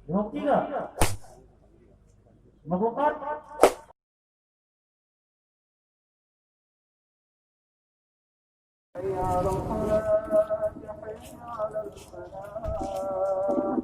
53, 54, حي على الصلاة حي على الفلاح.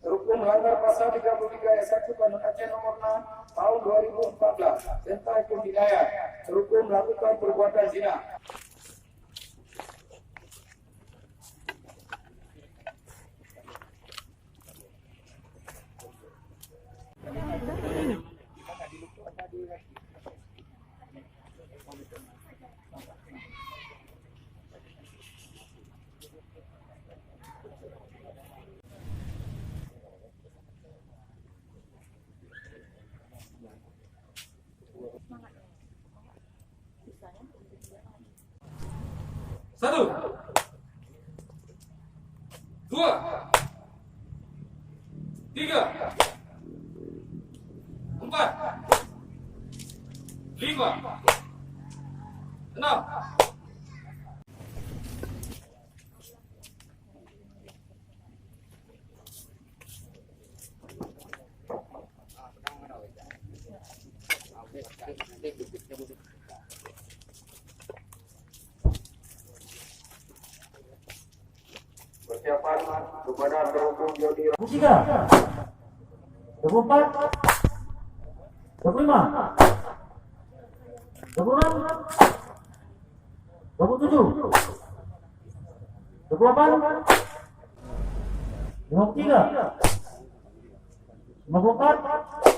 Rukun Melanggar Pasal 33 ayat 1 Undang-Undang Aceh Nomor 6 Tahun 2014 tentang pembinaan rukun melakukan perbuatan zina. Satu, dua, tiga, empat, lima, enam. Persiapan kepada berhukum jodi 23, 24, 25, 26, 27, 28, 53, 54,